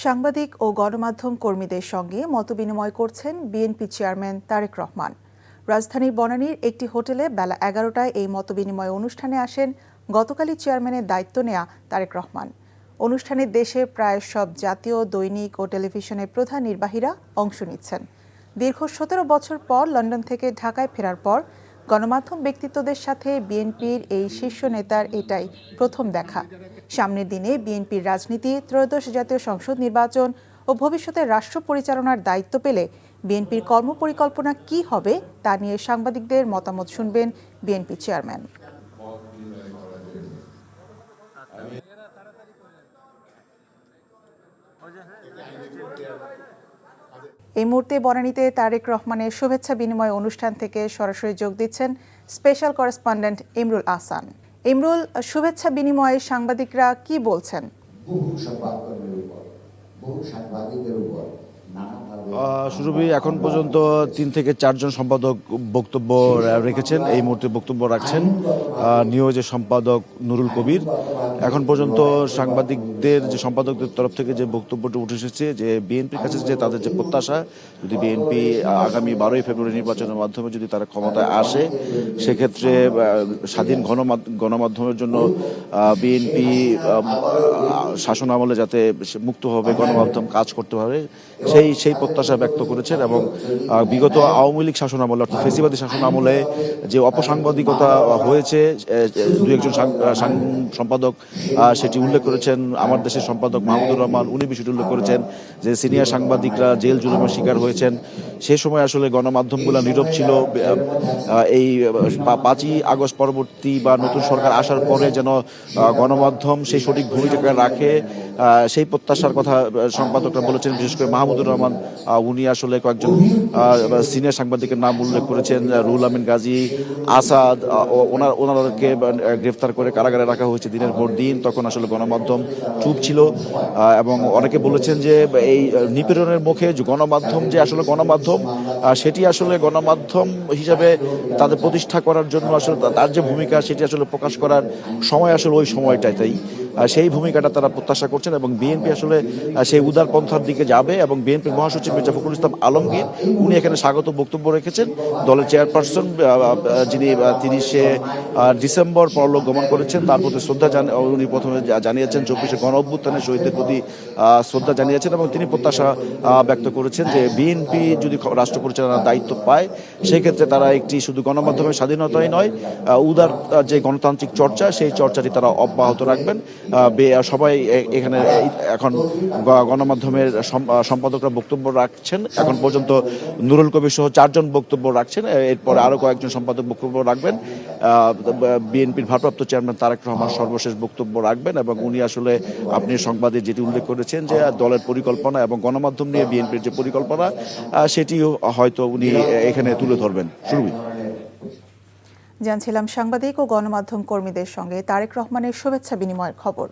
সাংবাদিক ও গণমাধ্যম কর্মীদের সঙ্গে মতবিনিময় করছেন বিএনপি চেয়ারম্যান তারেক রহমান। রাজধানীর বনানীর একটি হোটেলে বেলা ১১টায় এই মতবিনিময় অনুষ্ঠানে আসেন গতকালই চেয়ারম্যানের দায়িত্ব নেয়া তারেক রহমান। অনুষ্ঠানে দেশের প্রায় সব জাতীয় দৈনিক ও টেলিভিশনের প্রধান নির্বাহীরা অংশ নিচ্ছেন। দীর্ঘ ১৭ বছর পর লন্ডন থেকে ঢাকায় ফেরার পর গণমাধ্যম ব্যক্তিত্বদের সাথে বিএনপির এই শীর্ষ নেতার এটাই প্রথম দেখা। সামনের দিনে বিএনপির রাজনীতি, ত্রয়োদশ জাতীয় সংসদ নির্বাচন ও ভবিষ্যতে রাষ্ট্র পরিচালনার দায়িত্ব পেলে বিএনপির কর্মপরিকল্পনা কী হবে তা নিয়ে সাংবাদিকদের মতামত শুনবেন বিএনপি চেয়ারম্যান। এই মুহূর্তে বনানীতে তারেক রহমানের শুভেচ্ছা বিনিময় অনুষ্ঠান থেকে সরাসরি যোগ দিচ্ছেন স্পেশাল করেসপন্ডেন্ট ইমরুল আহসান। ইমরুল, শুভেচ্ছা বিনিময়ে সাংবাদিকরা কি বলছেন? সুরভি, এখন পর্যন্ত ৩ থেকে ৪ জন সম্পাদক বক্তব্য রেখেছেন। এই মুহূর্তে বক্তব্য রাখছেন নিয়োজিত সম্পাদক নুরুল কবির। এখন পর্যন্ত সাংবাদিকদের যে সম্পাদকদের তরফ থেকে যে বক্তব্যটা উঠে এসেছে যে বিএনপির কাছে যে তাদের যে প্রত্যাশা, যদি বিএনপি আগামী ১২ই ফেব্রুয়ারি নির্বাচনের মাধ্যমে যদি তারা ক্ষমতায় আসে, সেক্ষেত্রে স্বাধীন গণমাধ্যমের জন্য বিএনপি শাসন আমলে যাতে মুক্তভাবে গণমাধ্যম কাজ করতে পারে সেই প্রত্যাশা ব্যক্ত করেছেন। এবং বিগত আওয়ামী লীগ শাসন আমলে অর্থাৎ ফেসিবাদী শাসন আমলে যে অপসাংবাদিকতা হয়েছে, দু একজন সম্পাদক সেটি উল্লেখ করেছেন। আমার দেশের সম্পাদক মাহমুদুর রহমান উনি বিষয়টি উল্লেখ করেছেন যে সিনিয়র সাংবাদিকরা জেল জুলুমের শিকার হয়েছেন। সে সময় আসলে গণমাধ্যমগুলো নীরব ছিল। এই ৫ই আগস্ট পরবর্তী বা নতুন সরকার আসার পরে যেন গণমাধ্যম সেই সঠিক ভূমিকা রাখে, সেই প্রত্যাশার কথা সম্পাদকরা বলেছেন। বিশেষ করে মাহমুদুর রহমান উনি আসলে কয়েকজন সিনিয়র সাংবাদিকের নাম উল্লেখ করেছেন, রুহুল আমিন গাজী, আসাদ, ওনাদেরকে গ্রেফতার করে কারাগারে রাখা হয়েছে দিনের পর দিন। তখন আসলে গণমাধ্যম চুপ ছিল এবং অনেকে বলেছেন যে এই নিপীড়নের মুখে যে গণমাধ্যম যে আসলে গণমাধ্যম, সেটি আসলে গণমাধ্যম হিসাবে তাদের প্রতিষ্ঠা করার জন্য আসলে তার যে ভূমিকা সেটি আসলে প্রকাশ করার সময় আসলে ওই সময়টাই। তাই সেই ভূমিকাটা তারা প্রত্যাশা করছেন এবং বিএনপি আসলে সেই উদারপন্থার দিকে যাবে। এবং বিএনপির মহাসচিব মির্জা ফখরুল ইসলাম আলমগীর উনি এখানে স্বাগত বক্তব্য রেখেছেন। দলের চেয়ারপারসন যিনি ৩০শে ডিসেম্বর পরলোক গমন করেছেন, তার প্রতি শ্রদ্ধা উনি প্রথমে জানিয়েছেন। ২৪শে গণ অভ্যুত্থানের শহীদদের প্রতি শ্রদ্ধা জানিয়েছেন এবং তিনি প্রত্যাশা ব্যক্ত করেছেন যে বিএনপি যদি রাষ্ট্র পরিচালনার দায়িত্ব পায়, সেক্ষেত্রে তারা একটি শুধু গণমাধ্যমের স্বাধীনতাই নয়, উদার যে গণতান্ত্রিক চর্চা, সেই চর্চাটি তারা অব্যাহত রাখবেন। সবাই এখানে এখন গণমাধ্যমের সম্পাদকরা বক্তব্য রাখছেন। এখন পর্যন্ত নুরুল কবির সহ ৪ জন বক্তব্য রাখছেন। এরপরে আরও কয়েকজন সম্পাদক বক্তব্য রাখবেন। বিএনপির ভারপ্রাপ্ত চেয়ারম্যান তারেক রহমান সর্বশেষ বক্তব্য রাখবেন এবং উনি আসলে আপনি সংবাদে যেটি উল্লেখ করেছেন যে দলের পরিকল্পনা এবং গণমাধ্যম নিয়ে বিএনপির যে পরিকল্পনা, সেটি হয়তো উনি এখানে তুলে ধরবেন। শুরুই জানছিলাম সাংবাদিক ও গণমাধ্যম কর্মীদের সঙ্গে তারেক রহমানের শুভেচ্ছা বিনিময়ের খবর।